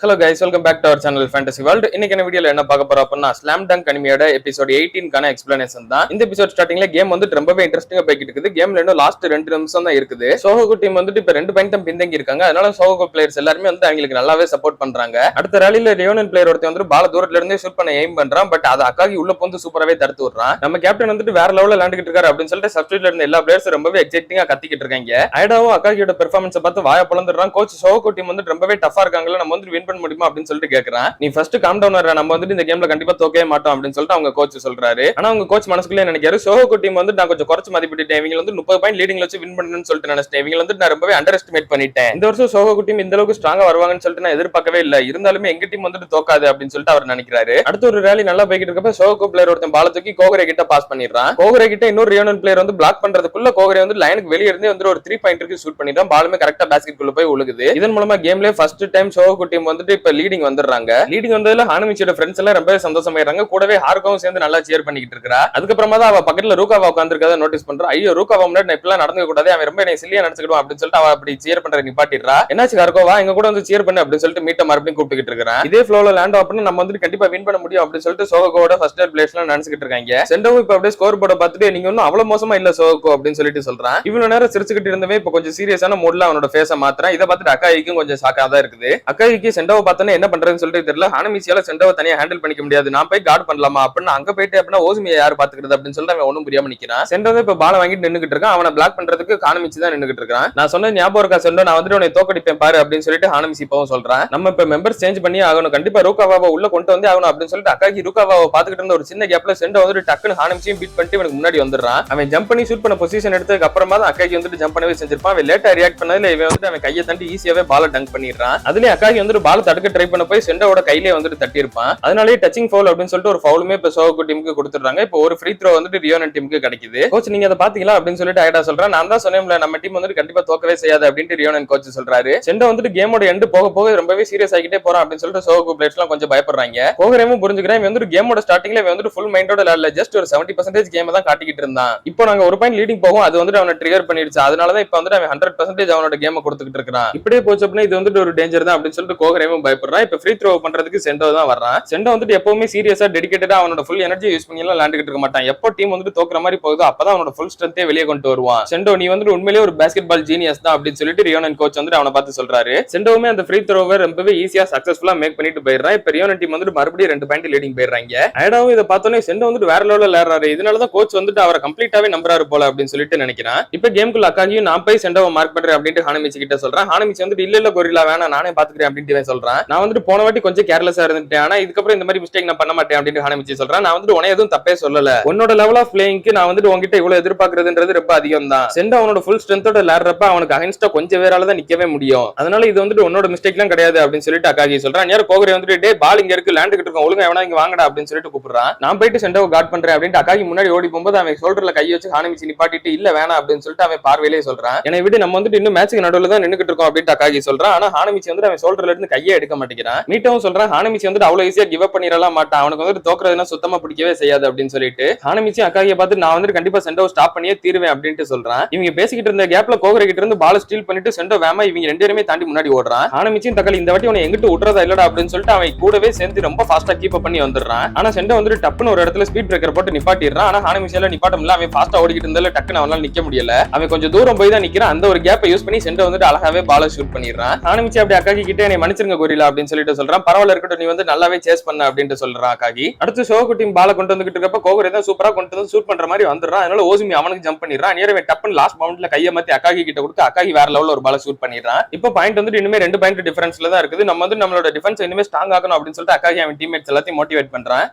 Hello guys, welcome back to our channel Fantasy World. இன்னைக்கு என்ன வீடியோல என்ன பார்க்க போறோம் அப்படினா ஸ்லாம் டங்க் அனிமியோட எபிசோட் 18 கான எக்ஸ்பிளனேஷன் தான். இந்த எபிசோட் ஸ்டார்டிங்ல கேம் வந்து ரொம்பவே இன்ட்ரஸ்டிங்கா போயிட்டு இருக்குது. கேம்ல இன்னும் லாஸ்ட் 2 நிமிஷம் தான் இருக்குது. சோகோகு டீம் வந்து இப்ப 2 பாயிண்ட் தான் பின்தங்கி இருக்காங்க. அதனால சோகோகு பிளேயர்ஸ் எல்லாரும் வந்து அவங்களுக்கு நல்லாவே சப்போர்ட் பண்றாங்க. அடுத்த ராலில ரியோனன் பிளேயர் ஒருத்தன் வந்து பால தூரத்துல இருந்தே ஷூட் பண்ண எய்ம் பண்றான். பட் அது அக்காகி உள்ள வந்து சூப்பராவே தடுத்து விடுறான். நம்ம கேப்டன் வந்து வேற லெவல்ல விளையாண்டுட்டு இருக்காரு அப்படின்னு சொல்லிட்டு சப்ஸ்டிட்யூட்ல இருந்த எல்லா பிளேயர்ஸ் ரொம்பவே எக்ஸைட்டிங்கா கத்திக்கிட்டு இருக்காங்க. ஐடாவும் அக்காகியோட பெர்ஃபார்மன்ஸ் பார்த்து வாய பொளந்துறான். கோச் சோகோகு டீம் வந்து ரொம்பவே டஃபா இருக்காங்கல, நம்ம வந்து வின் பண்ண முடியுமா அப்படின்னு சொல்லிட்டு கேக்குறான். நீ ஃபர்ஸ்ட் காம் டவுன் ஆற, நம்ம வந்து இந்த கேம்ல கண்டிப்பா தோக்கவே மாட்டோம் அப்படின்னு சொல்லிட்டு அவங்க கோச் சொல்றாரு. ஆனா அவங்க கோச் மனசுக்குள்ளே நினைக்காரு, சோகோகு டீம் வந்து நான் கொஞ்சம் குறைச்சு மதிப்பிட்டேன், இவங்க வந்து 30 பாயிண்ட் லீடிங்ல வச்சு வின் பண்ணணும்னு சொல்லிட்டு நினைச்சேன். இவங்க வந்து நான் ரொம்பவே அண்டர் எஸ்டிமேட் பண்ணிட்டேன். இந்த வருஷம் சோகோகு டீம் இந்த அளவுக்கு ஸ்ட்ராங்கா வருவாங்கன்னு சொல்லிட்டு நான் எதிர்பார்க்கவே இல்ல. இருந்தாலுமே எங்க டீம் வந்து தோக்காது அப்படின்னு சொல்லிட்டு அவர் நினைக்கிறாரு. அடுத்த ஒரு ரேலி நல்லா போய்கிட்டு இருக்கப்ப சோகோகு பிளேயர் ஒருத்தன் பால தூக்கி கோகரே கிட்ட பாஸ் பண்ணிடுறான். கோகரே கிட்ட இன்னொரு ரியோனன் பிளேயர் வந்து பிளாக் பண்றதுக்குள்ள கோகரே வந்து லைனுக்கு வெளியே இருந்து வந்து ஒரு 3 பாயிண்ட்க்கு ஷூட் பண்ணிட்டான். பாலுமே கரெக்டா பாஸ்கெட் குள்ள போய் உழுகுது. இதன் மூலமா கேம்ல ஃபர்ஸ்ட் டைம் சோகோகு டீம் வந்து இப்ப லீடிங் வந்துடுறாங்க. லீடிங் வந்ததுல ஹானமிச்சியோட ஃப்ரெண்ட்ஸ் எல்லாம் ரொம்ப சந்தோஷமாயிடுறாங்க. கூடவே ஹார்காவும் சேர்ந்து நல்லா சேர் பண்ணிக்கிட்டு இருக்கா. அதுக்கப்புறமா தான் அவ பக்கத்துல ரூகாவா உட்கார்ந்திருக்கத நோட்டீஸ் பண்றா. ஐயோ, ரூகாவா முன்னாடி நான் இப்பெல்லாம் நடந்துக்க கூடாது, அவன் ரொம்ப என்னை சில்லியா நினைச்சுக்கிடுவான் அப்படின்னு சொல்லிட்டு அவ அப்படி சேர் பண்ற நிப்பாட்டிடுறா. என்னாச்சு ஹார்கோவா, எங்க கூட வந்து சேர் பண்ணு அப்படின்னு சொல்லிட்டு மீட்ட மறுபடியும் கூப்பிட்டுக்கிட்டு இருக்கான். இதே ஃப்ளோல லேண்ட் அப்படின்னு நம்ம வந்து கண்டிப்பா வின் பண்ண முடியும் அப்படின்னு சொல்லிட்டு சோகோவோட ஃபர்ஸ்ட் இயர் பிளேயர்ஸ் எல்லாம் நினைச்சுக்கிட்டு இருக்காங்க. செண்டோவும் இப்ப அப்படியே ஸ்கோர் போர்ட பார்த்துட்டு நீங்க ஒன்னும் அவ்வளவு மோசமா இல்ல சோகோ அப்படின்னு சொல்லிட்டு சொல்றான். இவ்வளவு நேரம் சிரிச்சுக்கிட்டு இருந்தவே இப்ப கொஞ்சம் சீரியஸான மூட்ல அவனோட ஃபேஸ மாத்துறான். இதை பார்த்துட்டு அக்காய்க்கும் கொஞ்சம் ஷாக்கா தான் இருக்குது. அக்காய்க்கு செண்டோவை பார்த்தோன்னே என்ன பண்றதுன்னு சொல்லிட்டு தெரியல. ஹானமிச்சியால செண்டோவை தனியா ஹேண்டில் பண்ணிக்க முடியாது, நான் போய் கார்டு பண்ணலாமா அப்படின்னு அங்க போயிட்டு அப்படின்னா ஓசுமியை யாரு பாத்துக்கிறது அப்படின்னு சொல்லிட்டு அவன் ஒண்ணும் புரியாம நிக்கிறான். செண்டோ இப்ப பால வாங்கிட்டு நின்னுகிட்டு இருக்கான். அவனை பிளாக் பண்றதுக்கு ஹானமிச்சி தான் நின்னுகிட்டு இருக்கான். நான் சொன்ன ஞாபகம் இருக்கா செண்டோ, நான் வந்துட்டு உன்னை தோக்கடிப்பேன் பாரு அப்படின்னு சொல்லிட்டு ஹானமிச்சி இப்பவும் சொல்றான். நம்ம இப்ப மெம்பர்ஸ் சேஞ்ச் பண்ணி ஆகணும், கண்டிப்பா ரூகாவாவை உள்ள கொண்டு வந்து ஆகணும் அப்படின்னு சொல்லிட்டு அக்காகி ரூகாவாவை பாத்துக்கிட்டு இருந்த ஒரு சின்ன கேப்ல செண்டோ வந்து டக்குன்னு ஹானமிச்சியும் பீட் பண்ணிட்டு இவனுக்கு முன்னாடி வந்துடுறான். அவன் ஜம்ப் பண்ணி ஷூட் பண்ண பொசிஷன் எடுத்ததுக்கு அப்புறமா தான் அக்காகி வந்துட்டு ஜம்ப் பண்ணவே செஞ்சிருப்பான். அவன் லேட்டா ரியாக்ட் பண்ணதுல இவன் வந்துட்டு அவன் கையை தட்டி ஈஸியாவே பால டங்க் பண்ணிடுறான். அதுலயே அக்காகி வந்துட்டு பால தடுக்க ட்ரை பண்ண போய் செண்டோட கையிலே வந்துட்டு தட்டி இருப்பான். அதனாலேயே டச்சிங் ஃபவுல் அப்படின்னு சொல்லிட்டு ஒரு ஃபவுலுமே இப்ப சோகோகு டீமுக்கு கொடுத்துறாங்க. இப்போ ஒரு ஃப்ரீ த்ரோ வந்துட்டு ரியோனன் டீமுக்கு கிடைக்குது. கோச் நீங்க அதை பாத்தீங்களா அப்படின்னு சொல்லிட்டு ஐடா சொல்றான். நான் தான் சொன்னேன்ல நம்ம டீம் வந்துட்டு கண்டிப்பா தோக்கவே செய்யாது அப்படின்ட்டு ரியோனன் கோச் சொல்றாரு. செண்டோ வந்துட்டு கேமோட எண்ட் போக போக ரொம்பவே சீரியஸ் ஆகிட்டே போறான் அப்படின்னு சொல்லிட்டு சோகோகு பிளேயர்ஸ் எல்லாம் கொஞ்சம் பயப்படுறாங்க. கோகரேமும் புரிஞ்சுக்கிறேன், இவன் வந்துட்டு கேமோட ஸ்டார்டிங்ல இவன் வந்துட்டு ஃபுல் மைண்டோட இல்ல, ஜஸ்ட் ஒரு 70% கேம் தான் காட்டிக்கிட்டு இருந்தான். இப்போ நாங்க ஒரு பாயிண்ட் லீடிங் போகும், அது வந்துட்டு அவனை ட்ரிகர் பண்ணிடுச்சு. அதனாலதான் இப்ப வந்துட்டு அவன் 100% அவனோட கேமை கொடுத்துக்கிட்டு இருக்கான். இப்படியே போச்சு அப்படின்னா இது வந்துட்டு ஒரு டேஞ்சர் தான் அப்படின்னு சொல்லிட்டு கோகரேமும் பயப்படுறான். இப்ப ஃப்ரீ த்ரோ பண்றதுக்கு செண்டோ தான் வர்றான். செண்டோ வந்துட்டு எப்பவுமே சீரியஸா டெடிகேட்டடா அவனோட ஃபுல் எனர்ஜி யூஸ் பண்ணி எல்லாம் விளையாண்டுட்டு இருக்க மாட்டான். எப்போ டீம் வந்துட்டு தோக்குற மாதிரி போகுதோ அப்பதான் அவனோட ஃபுல் ஸ்ட்ரென்த்தே வெளியே கொண்டு வருவான். செண்டோ நீ வந்துட்டு உண்மையிலேயே ஒரு பாஸ்கெட் பால் ஜீனியஸ் தான் அப்படின்னு சொல்லிட்டு ரியோனன் கோச் வந்துட்டு அவனை பார்த்து சொல்றாரு. செண்டோவுமே அந்த ஃப்ரீ த்ரோவை ரொம்பவே ஈஸியா சக்சஸ்ஃபுல்லா மேக் பண்ணிட்டு போயிடுறான். இப்ப ரியோனன் டீம் வந்துட்டு மறுபடியும் 2 பாயிண்ட் லீடிங் போயிடுறாங்க. ஐடாவும் இதை பார்த்தோன்னே செண்டோ வந்துட்டு வேற லெவல்ல விளையாடுறாரு, இதனாலதான் கோச் வந்துட்டு அவரை கம்ப்ளீட்டாவே நம்புறாரு போல அப்படின்னு சொல்லிட்டு நினைக்கிறான். இப்ப கேமுக்குள்ள அக்காகியும் நான் போய் செண்டோவை மார்க் பண்றேன் அப்படின்ட்டு ஹானமிச்சி கிட்ட சொல்றான். ஹானமிச்சி வந்துட்டு இல்ல கொரில்லா வேணாம் நானே பாத்துக்கிறேன் அப்படின்ட்டு சொல்றான். நான் வந்துட்டு போன வாட்டி கொஞ்சம் கேர்லெஸ்ஸா இருந்துட்டேன், ஆனா இதுக்கப்புறம் இந்த மாதிரி மிஸ்டேக் நான் பண்ண மாட்டேன் அப்படின்னு ஹானமிச்சி சொல்றான். நான் வந்துட்டு உன எதுவும் தப்பே சொல்லல, உன்னோட லெவல் ஆஃப் பிளேயிங்க்கு நான் வந்துட்டு உங்ககிட்ட இவ்வளவு எதிர்பார்க்கறதுன்றது ரொம்ப அதிகம் தான். செண்டோ அவனோட ஃபுல் ஸ்ட்ரென்த்தோட விளையாடுறப்ப அவனுக்கு அகைன்ஸ்டா கொஞ்சம் வேறால தான் நிக்கவே முடியும். அதனால இது வந்துட்டு உன்னோட மிஸ்டேக் எல்லாம் கிடையாது அப்படின்னு சொல்லிட்டு அக்காகி சொல்றான். யாரும் கோகரே வந்துட்டு டே பால் இங்க இருக்கு லேண்டுகிட்டு இருக்கோம், ஒழுங்கா எவனா இங்க வாங்கடா அப்படின்னு சொல்லிட்டு கூப்பிடுறான். நான் போயிட்டு செண்டோவை கார்ட் பண்றேன் அப்படின்ட்டு அக்காகி முன்னாடி ஓடி போகும்போது அவன் ஷோல்டர்ல கை வச்சு ஹானமிச்சி நிப்பாட்டிட்டு இல்ல வேணாம் அப்படின்னு சொல்லிட்டு அவன் பார்வையிலே சொல்றான். என்னை விட நம்ம வந்துட்டு இன்னும் மேட்சுக்கு நடுவுல தான் நின்னுகிட்டு இருக்கோம் அப்படின்ட்டு அக்காகி சொல்றான். ஆனா ஹானமிச்சி வந்துட்டு அவன் ஷோல்டர்ல இருந்து கையே எடுக்க மாட்டேங்கிறான். மீட்டவும் சொல்றான் ஹானமிச்சி வந்துட்டு அவ்வளவு ஈஸியா கிவ் அப் பண்ணிடலாம் மாட்டான், அவனுக்கு வந்துட்டு தோக்குறதுனா சுத்தமா பிடிக்கவே செய்யாது அப்படின்னு சொல்லிட்டு ஹானமிச்சி அக்காகிய பார்த்து நான் வந்துட்டு கண்டிப்பா செண்டோவை ஸ்டாப் பண்ணியே தீருவேன் அப்படின்ட்டு சொல்றான். இவங்க பேசிக்கிட்டு இருந்த கேப்ல கோகரே கிட்ட இருந்து பால் ஸ்டீல் பண்ணிட்டு செண்டோ வேமா இவங்க 2 பேருமே தாண்டி முன்னாடி ஓடுறான். ஹானமிச்சியும் தக்காளி இந்த வாட்டி உன்னை எங்கிட்டு விட்றதா இல்லடா அப்படின்னு சொல்லிட்டு அவன் கூடவே சேர்ந்து ரொம்ப ஃபாஸ்டா கீப் அப் பண்ணி வந்துடுறான். ஆனா செண்டோ வந்துட்டு டப்புன்னு ஒரு இடத்துல ஸ்பீட் பிரேக்கர் போட்டு நிப்பாட்டிடுறான். ஆனா ஹானமிச்சியால நிப்பாட்டம் இல்ல, அவன் ஃபாஸ்டா ஓடிக்கிட்டு இருந்தால டக்குன்னு அவனால நிக்க முடியல. அவன் கொஞ்சம் தூரம் போய் தான் நிக்கிறான். அந்த ஒரு கேப்பை யூஸ் பண்ணி செண்டோ வந்துட்டு அழகாவே பால ஷூட் பண்ணிடுறான். ஹானமிச்சி அப்படி அக்காகி கிட்ட என்னை மன்னிச்சிருங்க கொரில்லா அப்படின்னு சொல்லிட்டு சொல்றான். பரவாயில்ல இருக்கட்டும், நீ வந்து நல்லாவே சேஸ் பண்ண அப்படின்ட்டு சொல்றான் அக்காகி. அடுத்து சோகோகு டீம் பால கொண்டு வந்துகிட்டு இருக்கப்ப கோகரே தான் சூப்பரா கொண்டு வந்து ஷூட் பண்ற மாதிரி வந்துடுறான். அதனால ஓசுமி அவனுக்கு ஜம்ப் பண்ணிடுறான். நேரவே டப்புன்னு லாஸ்ட் பவுண்ட்ல கையை மாத்தி அக்காகி கிட்ட கொடுத்து அக்காகி வேற லெவல்ல ஒரு பால ஷூட் பண்ணிடுறான். இப்போ பாயிண்ட் வந்துட்டு இனிமே 2 பாயிண்ட் டிஃபரன்ஸ்ல தான் இருக்குது. நம்ம வந்து நம்மளோட டிஃபென்ஸ் இனிமே ஸ்ட்ராங் ஆகணும் அப்படின்னு சொல்லிட்டு அக்காகி அவன் டீம்மேட்ஸ் எல்லாத்தையும் மோட்டிவேட் பண்றான்.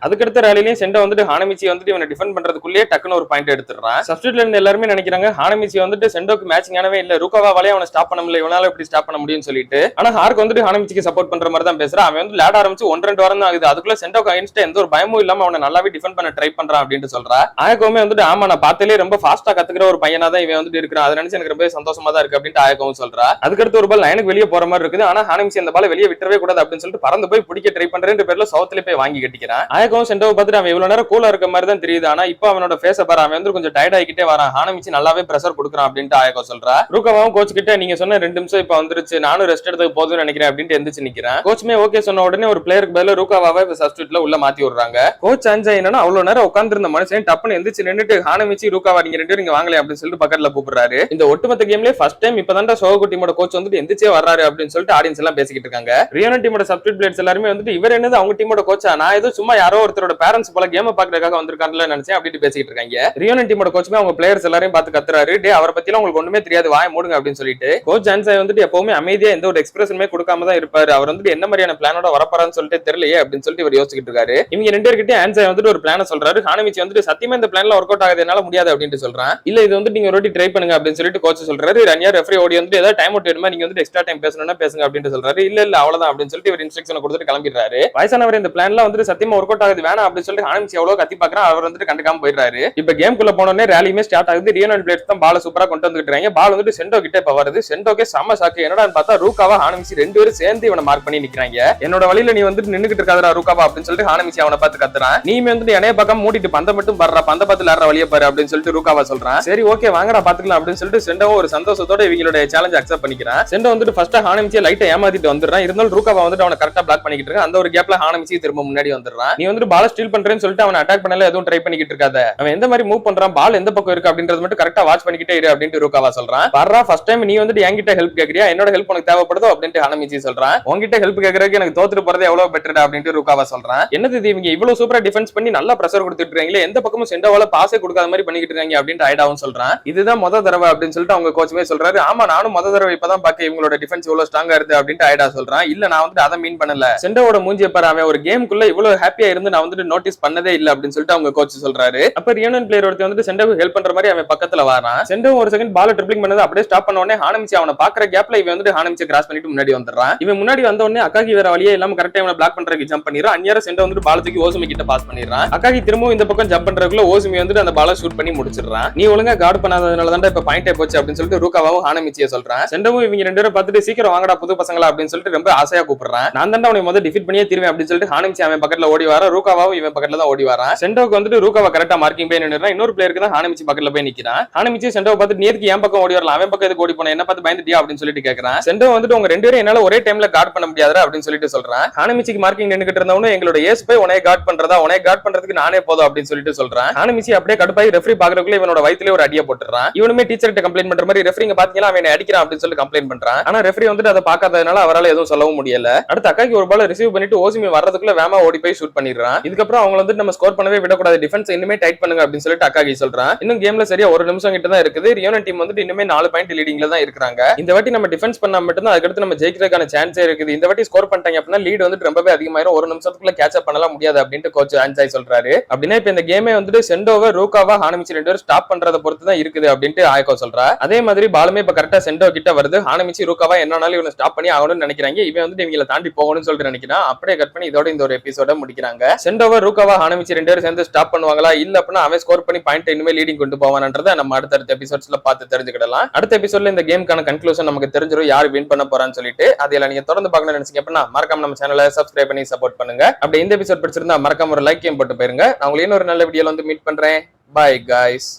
அதுக்கடுத்த ரேலிலையும் செண்டோ வந்துட்டு ஹானமிச்சி வந்துட்டு இவனை டிஃபெண்ட் பண்றதுக்குள்ளேயே டக்குன்னு ஒரு பாயிண்ட் எடுத்துறான். சப்ஸ்டிட்யூட்ல இருந்து எல்லாருமே நினைக்கிறாங்க ஹானமிச்சி வந்துட்டு செண்டோக்கு மேட்சிங்கானவே இல்ல, ரூகாவாலே அவனை ஸ்டாப் பண்ண முடியல, இவனால எப்படி ஸ்டாப் பண்ண முடியும்னு சொல்லிட்டு. ஆனா ஹார்க் வந்துட்டு ஹானமிச்சிக்கு சப்போர்ட் பண்ற மாதிரி தான் பேசுறான். அவன் வந்து விளையாட ஆரம்பிச்சு 1-2 வாரம் தான் ஆகுது, அதுக்குள்ள செண்டோக்கு அகைன்ஸ்ட் எந்த ஒரு பயமும் இல்லாம அவனை நல்லாவே டிஃபெண்ட் பண்ண ட்ரை பண்றான் அப்படின்னு சொல்றா. ஆயக்கோமே வந்துட்டு ஆமா நான் பார்த்தாலே ரொம்ப ஃபாஸ்டா கத்துக்கிற ஒரு பையனா தான் இவன் வந்துட்டு இருக்கிறான், அதை நினைச்சு எனக்கு ரொம்ப சந்தோஷமா தான் இருக்கு அப்படின்ட்டு ஆயக்கவும் சொல்றா. அதுக்கடுத்து ஒரு பால் லைனுக்கு வெளியே போற மாதிரி இருக்குது. ஆனா ஹானமிச்சி அந்த பால் வெளியே விட்டுறவே கூடாது அப்படின்னு சொல்லிட்டு பறந்து போய் பிடிக்க ட்ரை பண்றேன் பேர்ல சவுத்துல போய் வாங்கி கட்டிக்கிறான். ஆயக்கவும் செண்டோவை பார்த்துட்டு அவன் இவ்வளவு நேரம் கூலா இருக்க மாதிரி தான் தெரியுது, ஆனா இப்போ அவனோட ஃபேஸ பாரு, அவன் வந்து கொஞ்சம் டயர்ட் ஆகிக்கிட்டே வரான். ஹானமிச்சி நல்லாவே பிரஷர் கொடுக்குறான் அப்படின்ட்டு ஆயக்கோ சொல்றா. ரூகாவும் கோச் கிட்ட நீங்க சொன்ன 2 நிமிஷம் இப்ப வந்துருச்சு, நானும் ரெஸ்ட் எடுத்து போதும்னு நினைக்கிறேன் அப்படின்ட்டு எந்திரிச்சு பிடிச்சு நிக்கிறேன். கோச்மே ஓகே சொன்ன உடனே ஒரு பிளேயருக்கு பதிலா ரூகாவாவை சப்ஸ்டிட்யூட்ல உள்ள மாத்தி விடுறாங்க. கோச் அஞ்சாய் என்னன்னா அவ்வளவு நேரம் உட்கார்ந்து இருந்த மனுஷன் டப்புன்னு எந்திரிச்சு நின்னுட்டு ஹானமிச்சி ரூகாவா நீங்க ரெண்டு பேரும் இங்க வாங்கல அப்படின்னு சொல்லிட்டு பக்கத்துல கூப்பிடுறாரு. இந்த ஒட்டுமொத்த கேம்லயே ஃபர்ஸ்ட் டைம் இப்பதான் சோகோ டீமோட கோச் வந்துட்டு எந்திரிச்சே வர்றாரு அப்படின்னு சொல்லிட்டு ஆடியன்ஸ் எல்லாம் பேசிக்கிட்டு இருக்காங்க. ரியோனா டீமோட சப்ஸ்டிட்யூட் பிளேயர்ஸ் எல்லாரும் வந்துட்டு இவர் என்னது அவங்க டீமோட கோச்சா, நான் ஏதோ சும்மா யாரோ ஒருத்தரோட பேரண்ட்ஸ் போல கேம் பாக்குறதுக்காக வந்திருக்காங்கன்னு நினைச்சேன் அப்படின்னு பேசிட்டு இருக்காங்க. ரியோனா டீமோட கோச்சுமே அவங்க பிளேயர்ஸ் எல்லாரையும் பார்த்து கத்துறாரு, டே அவரை பத்தி உங்களுக்கு ஒண்ணுமே தெரியாது வாய மூடுங்க அப்படின்னு சொல்லிட்டு. கோச் அன்சாய் வந்துட்டு எப்பவுமே அமைதியா எந்த ஒரு எக்ஸ்பிரஷனுமே கொடுக்காம தான் இருப்பாரு. அவர் வந்துட்டு என்ன மாதிரியான பிளானோட வரப்போறான்னு சொல்லிட்டு தெரியலையே அப்படின்னு சொல்லிட்டு இவர் யோசிச்சுட்டு இருக்காரு. இவங்க ரெண்டு பேர்கிட்ட அன்சாய் வந்துட்டு ஒரு பிளான சொல்றாரு. ஹானமிச்சி வந்துட்டு சத்தியமா இந்த பிளான்ல ஒர்க் அவுட் ஆகுது என்னால முடியாது அப்படின்னு சொல்றான். இல்ல இது வந்து நீங்க ஒரு ட்ரை பண்ணுங்க அப்படின்னு சொல்லிட்டு கோச் சொல்றாரு. ரன்யா ரெஃபரி ஓடி வந்து ஏதாவது டைம் அவுட் வேணுமா நீங்க வந்து எக்ஸ்ட்ரா டைம் பேசணும்னா பேசுங்க அப்படின்னு சொல்றாரு. இல்ல இல்ல அவ்வளவுதான் அப்படின்னு சொல்லிட்டு இவர் இன்ஸ்ட்ரக்ஷன் கொடுத்துட்டு கிளம்பிடுறாரு. வயசானவர் இந்த பிளான்ல வந்துட்டு சத்தியமா ஒர்க் அவுட் ஆகுது வேணாம் அப்படின்னு சொல்லிட்டு ஹானமிச்சி எவ்வளவு கத்தி பாக்குறான். அவர் வந்துட்டு கண்டுக்காம போயிடுறாரு. இப்ப கேம்குள்ள போனோடனே ரேலியுமே ஸ்டார்ட் ஆகுது. ரியோனா பிளேயர்ஸ் தான் பால சூப்பரா கொண்டு வந்துட்டு இருக்காங்க. பால் வந்துட்டு செண்டோ கிட்ட இப்ப வருது. செண்டோக்கே செம்ம சாக்கு. என்னடான்னு பார்த்தா ரூகாவா ஹானமிச்சி ரெண்டு பேரும் சேர்ந்து இவனை மார்க் பண்ணி நிக்கிறாங்க. என்னோட வழியில நீ வந்துட்டு நின்னுகிட்டு இருக்காதடா ரூகாவா அப்படின்னு சொல்லிட்டு ஹானமிச்சி அவனை பார்த்து கத்துறான். நீமே வந்துட்டு என்னைய பக்கம் மூடிட்டு பந்த மட்டும் பர்றா பந்த பார்த்து விளையாடுற வழியை பாரு அப்படின்னு சொல்லிட்டு ரூகாவா சொல்றான். சரி ஓகே வாங்கடா பாத்துக்கலாம் அப்படின்னு சொல்லிட்டு செண்டோ ஒரு சந்தோஷத்தோட இவங்களோட சேலஞ்ச் அக்செப்ட் பண்ணிக்கிறான். செண்டோ வந்துட்டு ஃபர்ஸ்ட் ஹானமிச்சியை லைட்டா ஏமாத்திட்டு வந்துடுறான். இருந்தாலும் ரூகாவா வந்துட்டு அவனை கரெக்டா பிளாக் பண்ணிக்கிட்டு இருக்கான். அந்த ஒரு கேப்ல ஹானமிச்சி திரும்ப முன்னாடி வந்துடுறான். நீ வந்துட்டு பால ஸ்டீல் பண்றேன்னு சொல்லிட்டு அவனை அட்டாக் பண்ணல எதுவும் ட்ரை பண்ணிக்கிட்டு இருக்காத. அவன் எந்த மாதிரி மூவ் பண்றான் பால் எந்த பக்கம் இருக்கு அப்படின்றது மட்டும் கரெக்டா வாட்ச் பண்ணிக்கிட்டே இரு அப்படின்னு ரூகாவா சொல்றான். பர்றா ஃபர்ஸ்ட் டைம் நீ வந்துட்டு என்கிட்ட ஹெல்ப் கேக்குறியா, என்னோட ஹெல்ப் உனக்கு தேவைப்படுதோ அப்படின்னு ஹானமிச்சி சொல்றான். உன்கிட்ட ஹெல்ப் கேக்குறதுக்கு எனக்கு தோத்துட்டு போறது எவ்வளவு பெட்டர் அப்படின்னு ரூகாவா சொல்றான். என்னது இது இவங்க இவ்வளவு சூப்பரா டிஃபென்ஸ் பண்ணி நல்லா பிரஷர் கொடுத்துட்டு இருக்காங்களே, எந்த பக்கமும் செண்டோவால பாஸே கொடுக்காத மாதிரி பண்ணிக்கிட்டு இருக்காங்க அப்படின்னு ஐடாவும் சொல்றான். இதுதான் முத தடவை அப்படின்னு சொல்லிட்டு அவங்க கோச்சுமே சொல்றாரு. ஆமா நானும் முத தடவை இப்பதான் பாக்க இவங்களோட டிஃபென்ஸ் இவ்வளவு ஸ்ட்ராங்கா இருந்து அப்படின்னு ஐடா சொல்றான். இல்ல நான் வந்துட்டு அதை மீன் பண்ணல, செண்டோவோட மூஞ்சிய பாரு அவன் ஒரு கேமுக்குள்ள இவ்வளவு ஹாப்பியா இருந்து நான் வந்துட்டு நோட்டீஸ் பண்ணதே இல்ல அப்படின்னு சொல்லிட்டு அவங்க கோச் சொல்றாரு. அப்ப ரியோனன் பிளேயர் ஒருத்தர் வந்துட்டு செண்டோவுக்கு ஹெல்ப் பண்ற மாதிரி அவன் பக்கத்துல வரான். செண்டோ ஒரு செகண்ட் பால் ட்ரிப்ளிங் பண்ணது அப்படியே ஸ்டாப் பண்ண உடனே ஹானமிச்சி அவனை பாக்குற கேப்ல இவன் வந்துட்டு ஹானமிச்சி கிராஸ் பண்ணிட்டு முன்னாடி வந்துடுறான். இவன் முன்னாடி வந்த உடனே அக்காகி வேற வழியே இல்லாம கரெக்டா இவனை பிளாக் பண்றதுக்கு ஜம்ப் பண்ணிடுறான். அந்நியார செண்டோ வந்துட்டு பால் தூக்கி ஓசுமி கிட்ட பாஸ் பண்ணிடுறான். அக்காகி திரும்பவும் இந்த பக்கம் ஜம்ப் பண்றதுக்குள்ள ஓசுமி வந்துட்டு அந்த பாலை ஷூட் பண்ணி முடிச்சிடுறான். நீ ஒழுங்கா கார்டு பண்ணாததுனால தான் இப்ப பாயிண்டே போச்சு அப்படின்னு சொல்லிட்டு ரூகாவாவும் ஹானமிச்சியை சொல்றான். செண்டவும் இவங்க ரெண்டு பேரும் பார்த்துட்டு சீக்கிரம் வாங்கடா புது பசங்களா அப்படின்னு சொல்லிட்டு ரொம்ப ஆசையா கூப்பிடுறான். நான் தான் அவனை முதல்ல டிஃபீட் பண்ணியே தீர்வேன் அப்படின்னு சொல்லிட்டு ஹானமிச்சி அவன் பக்கத்துல ஓடி வர, ரூகாவாவும் இவன் பக்கத்துல தான் ஓடி வரான். செண்டோக்கு வந்துட்டு ரூகாவா கரெக்டா மார்க்கிங் போய் நின்னுறான். இன்னொரு பிளேயருக்கு தான் ஹானமிச்சி பக்கத்துல போய் நிக்கிறான். ஹானமிச்சி செண்டோவை பார்த்து நேருக்கு என் பக்கம் ஓடி வரலாம், அவன் பக்கம் எதுக்கு ஓடி போன என்ன பார்த்து பயந்துட்டியா அப்படின்னு சொல்லிட்டு கேக்குறான். செண்டோ வந்துட்டு உங்க ரெண்டு பேரும் என்னால ஒரே டைம்ல கார்ட் பண்ண முடியாதா அப்படின்னு சொல்லிட்டு சொல்றான். ஹானமிச்சிக்கு மார்க்கிங் நின்னுகிட்டு இருந்தவனும் எங்களோட ஏஸ் போய் உனே கார்ட் பண்றதா உனே கார்ட் பண்றதுக்கு நானே போதும் அப்படின்னு சொல்லிட்டு சொல்றான். ஹானமிச்சி அப்படியே கடுப்பாய் ரெஃபரி பாக்குறதுக்குள்ள இவனோட வயித்துல ஒரு அடியை போட்டுறான். இவனுமே டீச்சர் கிட்ட கம்ப்ளைண்ட் பண்ற மாதிரி ரெஃபரிங்க பாத்தீங்களா அவன் அடிக்கிறான் அப்படின்னு சொல்லி கம்ப்ளைண்ட் பண்றான். ஆனா ரெஃபரி வந்துட்டு அதை பார்க்காததுனால அவரால் எதுவும் சொல்லவும் முடியல. அடுத்து அக்காக்கு ஒரு பால் ரிசீவ் பண்ணிட்டு ஓசிமி வர்றதுக்குள்ள வேமா ஓடி போய் ஷூட் பண்ணிடுறான். இதுக்கப்புறம் அவங்க வந்துட்டு நம்ம ஸ்கோர் பண்ணவே விடக்கூடாது, டிஃபென்ஸ் இன்னுமே டைட் பண்ணுங்க அப்படின்னு சொல்லிட்டு அக்காகி சொல்றான். இன்னும் கேம்ல சரியா ஒரு நிமிஷம் கிட்ட தான் இருக்குது. ரியோனா டீம் வந்துட்டு இன்னுமே 4 பாயிண்ட் லீடிங்ல தான் இருக்காங்க. இந்த வாட்டி நம்ம டிஃபென்ஸ் பண்ணா மட்டும் தான் அதுக்கடுத்து நம்ம ஜெயிக்கிறதுக்கான சான்ஸே இருக்குது. இந்த வாட்டி ஸ்கோர் பண்ணிட்டாங்க அப்படின்னா லீட் வந்துட்டு ரொம்பவே அதிகமாயிரும், ஒரு நிமிஷத்துக்குள்ள கேட்ச் அப் பண்ணலாம் முடியாது அப்படின்னு கோச் அன்சாய் சொல்றாரு. அப்படின்னா இப்ப இந்த கேமே வந்துட்டு செண்டோவா ரூகாவா ஹானமிச்சி ரெண்டு பேரும் ஸ்டாப் பண்றத பொறுத்து தான் இருக்குது அப்படின்ட்டு ஆயக்கோ சொல்றா. அதே மாதிரி பாலுமே இப்ப கரெக்டா செண்டோ கிட்ட வருது. ஹானமிச்சி ரூகாவா என்னன்னாலும் இவனை ஸ்டாப் பண்ணி ஆகணும்னு நினைக்கிறாங்க. இவன் வந்துட்டு இவங்களை தாண்டி போகணும்னு சொல்லிட்டு நினைக்கிறான். அப்படியே கட் பண்ணி இதோட இந்த ஒரு எபிசோட முடிக்கிறாங்க. செண்டோவா ரூகாவா ஹானமிச்சி ரெண்டு பேரும் சேர்ந்து ஸ்டாப் பண்ணுவாங்களா இல்ல அப்படின்னா அவன் ஸ்கோர் பண்ணி பாயிண்ட் இனிமே லீடிங் கொண்டு போவானன்றதை நம்ம அடுத்த எபிசோட்ஸ்ல பார்த்து தெரிஞ்சுக்கிடலாம். அடுத்த எபிசோட்ல இந்த கேமுக்கான கன்க்ளூஷன் நமக்கு தெரிஞ்சிடும் யார் வின் பண்ண போறான்னு சொல்லிட்டு. அதெல்லாம் நீங்க தொடர்ந்து பார்க்கணும்னு நினைச்சீங்க அப்படின்னா மறக்காம நம்ம சேனலை சப்ஸ்கிரைப் பண்ணி சப்போர்ட் பண்ணுங்க. அப்படி இந்த எபிசோட் பிடிச்சிருந்தா மறக்காம ஒரு லைக்கையும் போட்டு போயிருங்க. நான் உங்களுக்கு இன்னொரு நல்ல வீடியோல வந்து மீட் பண்றேன். Bye guys.